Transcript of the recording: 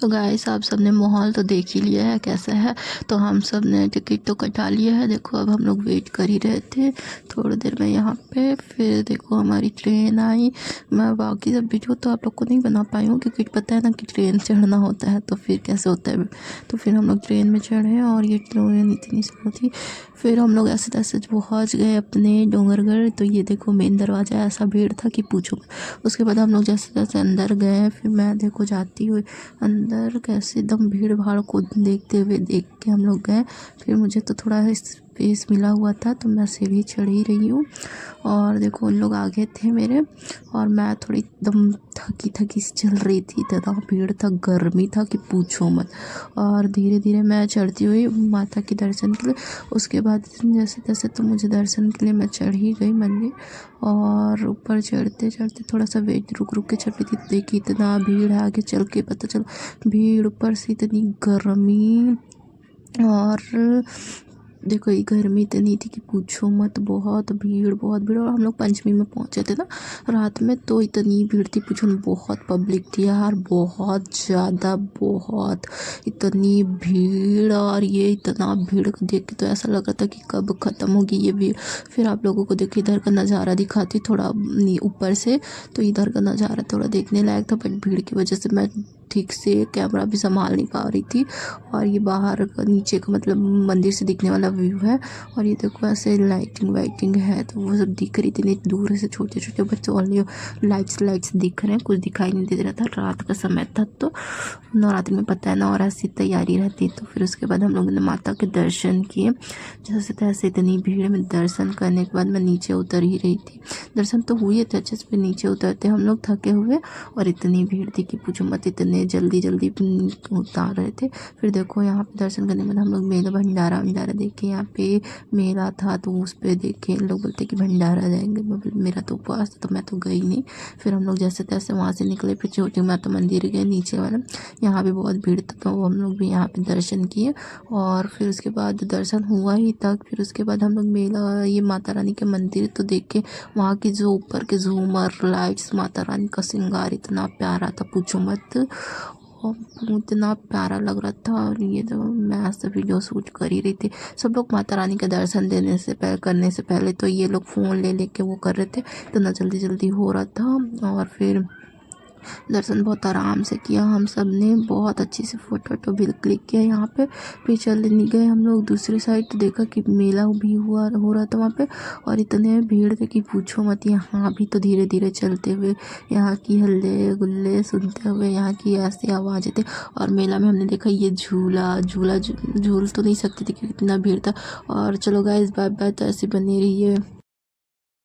तो गाइस आप सब ने माहौल तो देख ही लिया है कैसा है। तो हम सब ने टिकट तो कटा लिया है। देखो अब हम लोग वेट कर ही रहे थे थोड़ी देर में यहाँ पे। फिर देखो हमारी ट्रेन आई। मैं बाकी सब वीडियो तो आप लोग को नहीं बना पाई हूँ क्योंकि पता है ना कि ट्रेन चढ़ना होता है तो फिर कैसे होता है। तो फिर हम लोग ट्रेन में चढ़े और ये ट्रेन इतनी स्लो थी। फिर हम लोग ऐसे तैसे पहुँच गए अपने डोंगरगढ़। तो ये देखो मेन दरवाज़ा ऐसा भीड़ था कि पूछो मत। उसके बाद हम लोग जैसे तैसे अंदर गए। फिर मैं देखो जाती हुई अंदर कैसे एकदम भीड़ भाड़ को देखते हुए देख के हम लोग गए। फिर मुझे तो थोड़ा स्पेस मिला हुआ था तो मैं सीढ़ी चढ़ ही रही हूँ। और देखो उन लोग आगे थे मेरे और मैं थोड़ी एकदम थकी थकी सी चल रही थी। इतना भीड़ था, गर्मी था कि पूछो मत। और धीरे धीरे मैं चढ़ती हुई माता के दर्शन के लिए। उसके बाद जैसे तैसे तो मुझे दर्शन के लिए मैं चढ़ ही गई मंदिर। और ऊपर चढ़ते चढ़ते थोड़ा सा वेट रुक रुक के चढ़ रही थी। देखी इतना भीड़ है, आगे चल के पता चला भीड़, ऊपर से इतनी गर्मी। और देखो ये गर्मी इतनी थी कि पूछो मत, बहुत भीड़ बहुत भीड़। और हम लोग पंचमी में पहुंचे थे ना रात में, तो इतनी भीड़ थी पूछो मत, बहुत पब्लिक थी यार, बहुत ज़्यादा, बहुत इतनी भीड़। और ये इतना भीड़ को देख के तो ऐसा लग रहा था कि कब ख़त्म होगी ये भीड़। फिर आप लोगों को देखिए इधर का नज़ारा दिखाती थोड़ा ऊपर से, तो इधर का नज़ारा थोड़ा देखने लायक था। बट भीड़ की वजह से मैं ठीक से कैमरा भी संभाल नहीं पा रही थी। और ये बाहर का नीचे का मतलब मंदिर से दिखने वाला व्यू है। और ये देखो ऐसे लाइटिंग वाइटिंग है तो वो सब दिख रही थी। नहीं दूर से छोटे छोटे बच्चे ओनली लाइट्स दिख रहे हैं, कुछ दिखाई नहीं दे रहा था। रात का समय था तो नवरात्रि में पता है ना और ऐसी तैयारी रहती। तो फिर उसके बाद हम लोगों ने माता के दर्शन किए जैसे तैसे। इतनी भीड़ में दर्शन करने के बाद मैं नीचे उतर ही रही थी। दर्शन तो हुए थे अच्छे से, फिर नीचे उतरते हम लोग थके हुए और इतनी भीड़ थी कि पूछो मत, इतने जल्दी जल्दी उतार रहे थे। फिर देखो यहाँ पे दर्शन करने के बाद हम लोग मेला भंडारा देखे। यहाँ पे मेला था तो उस पर देखे। लोग बोलते कि भंडारा जाएंगे, मेरा तो उपवास था तो मैं तो गई नहीं। फिर हम लोग जैसे तैसे वहाँ से निकले। फिर छोटी माता मंदिर गए नीचे वाला, यहाँ भी बहुत भीड़ था तो हम लोग भी यहाँ पे दर्शन किए। और फिर उसके बाद दर्शन हुआ ही तक। फिर उसके बाद हम लोग मेला ये माता रानी के मंदिर तो देखे। वहाँ की जो ऊपर के झूमर लाइट्स, माता रानी का श्रृंगार इतना प्यारा था पूछो मत, और इतना प्यारा लग रहा था। और ये तो मैं ऐसा वीडियो शूट कर ही रही थी। सब लोग माता रानी का दर्शन करने से पहले तो ये लोग फ़ोन ले लेके वो कर रहे थे, इतना जल्दी जल्दी हो रहा था। और फिर दर्शन बहुत आराम से किया हम सब ने, बहुत अच्छी से फ़ोटो भी क्लिक किया यहाँ पे। फिर चलने गए हम लोग दूसरी साइड तो देखा कि मेला भी हो रहा था वहाँ पे। और इतने भीड़ थे कि पूछो मत। यहाँ भी तो धीरे धीरे चलते हुए यहाँ की हल्ले गुल्ले सुनते हुए यहाँ की ऐसी आवाज़ें थे। और मेला में हमने देखा ये झूल तो नहीं सकती थी क्योंकि इतना भीड़ था। और चलो गाइस बाय बाय, तो ऐसे बने रहिए।